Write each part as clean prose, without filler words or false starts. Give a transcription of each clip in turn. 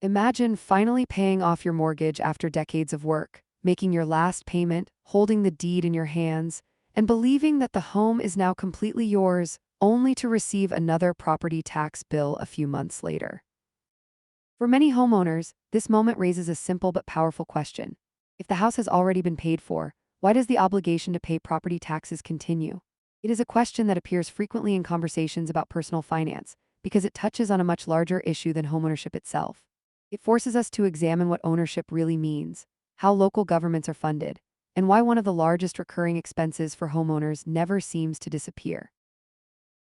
Imagine finally paying off your mortgage after decades of work, making your last payment, holding the deed in your hands, and believing that the home is now completely yours, only to receive another property tax bill a few months later. For many homeowners, this moment raises a simple but powerful question. If the house has already been paid for, why does the obligation to pay property taxes continue? It is a question that appears frequently in conversations about personal finance because it touches on a much larger issue than homeownership itself. It forces us to examine what ownership really means, how local governments are funded, and why one of the largest recurring expenses for homeowners never seems to disappear.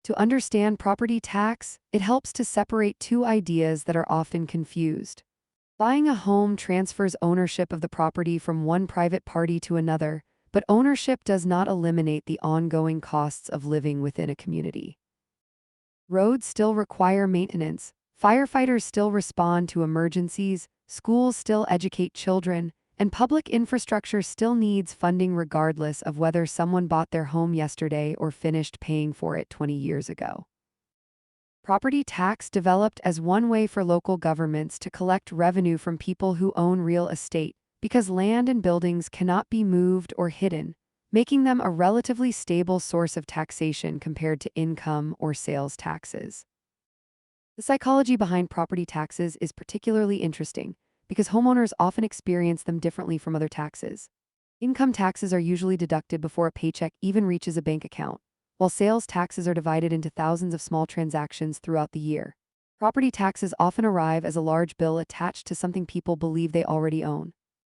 To understand property tax, it helps to separate two ideas that are often confused. Buying a home transfers ownership of the property from one private party to another, but ownership does not eliminate the ongoing costs of living within a community. Roads still require maintenance, firefighters still respond to emergencies, schools still educate children, and public infrastructure still needs funding regardless of whether someone bought their home yesterday or finished paying for it 20 years ago. Property tax developed as one way for local governments to collect revenue from people who own real estate, because land and buildings cannot be moved or hidden, making them a relatively stable source of taxation compared to income or sales taxes. The psychology behind property taxes is particularly interesting because homeowners often experience them differently from other taxes. Income taxes are usually deducted before a paycheck even reaches a bank account, while sales taxes are divided into thousands of small transactions throughout the year. Property taxes often arrive as a large bill attached to something people believe they already own.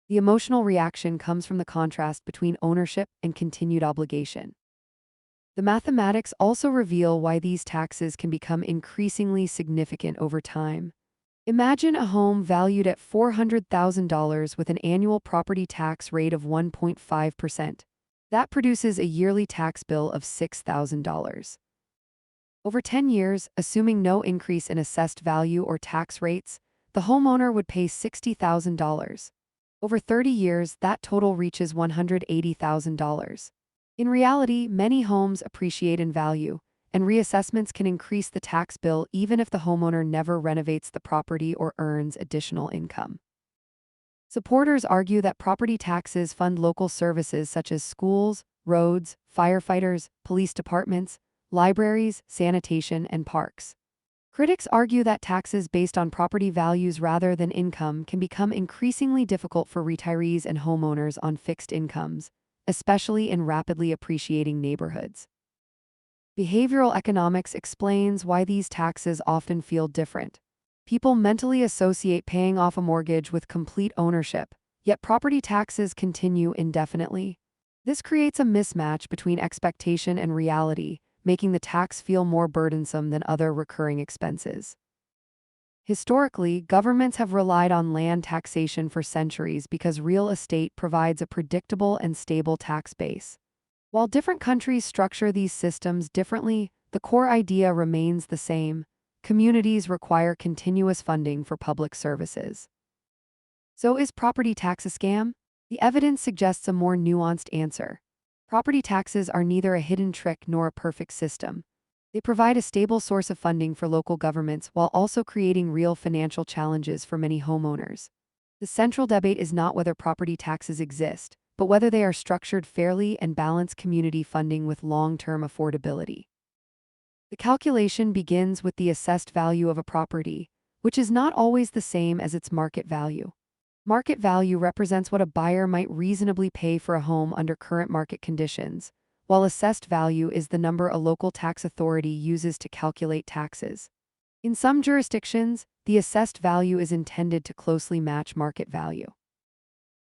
The emotional reaction comes from the contrast between ownership and continued obligation. The mathematics also reveal why these taxes can become increasingly significant over time. Imagine a home valued at $400,000 with an annual property tax rate of 1.5%. That produces a yearly tax bill of $6,000. Over 10 years, assuming no increase in assessed value or tax rates, the homeowner would pay $60,000. Over 30 years, that total reaches $180,000. In reality, many homes appreciate in value, and reassessments can increase the tax bill even if the homeowner never renovates the property or earns additional income. Supporters argue that property taxes fund local services such as schools, roads, firefighters, police departments, libraries, sanitation, and parks. Critics argue that taxes based on property values rather than income can become increasingly difficult for retirees and homeowners on fixed incomes, especially in rapidly appreciating neighborhoods. Behavioral economics explains why these taxes often feel different. People mentally associate paying off a mortgage with complete ownership, yet property taxes continue indefinitely. This creates a mismatch between expectation and reality, making the tax feel more burdensome than other recurring expenses. Historically, governments have relied on land taxation for centuries because real estate provides a predictable and stable tax base. While different countries structure these systems differently, the core idea remains the same. Communities require continuous funding for public services. So is property tax a scam? The evidence suggests a more nuanced answer. Property taxes are neither a hidden trick nor a perfect system. They provide a stable source of funding for local governments while also creating real financial challenges for many homeowners. The central debate is not whether property taxes exist, but whether they are structured fairly and balance community funding with long-term affordability. The calculation begins with the assessed value of a property, which is not always the same as its market value. Market value represents what a buyer might reasonably pay for a home under current market conditions, while assessed value is the number a local tax authority uses to calculate taxes. In some jurisdictions, the assessed value is intended to closely match market value.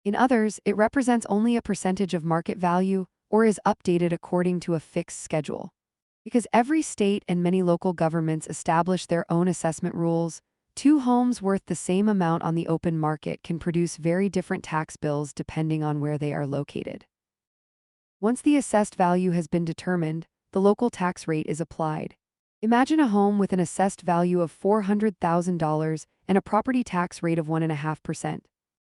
In others, it represents only a percentage of market value or is updated according to a fixed schedule. Because every state and many local governments establish their own assessment rules, two homes worth the same amount on the open market can produce very different tax bills depending on where they are located. Once the assessed value has been determined, the local tax rate is applied. Imagine a home with an assessed value of $400,000 and a property tax rate of 1.5%.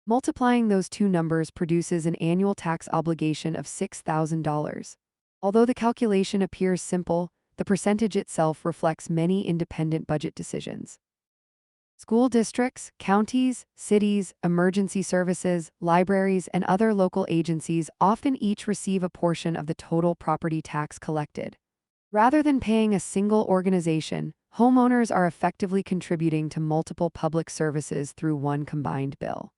Multiplying those two numbers produces an annual tax obligation of $6,000. Although the calculation appears simple, the percentage itself reflects many independent budget decisions. School districts, counties, cities, emergency services, libraries, and other local agencies often each receive a portion of the total property tax collected. Rather than paying a single organization, homeowners are effectively contributing to multiple public services through one combined bill.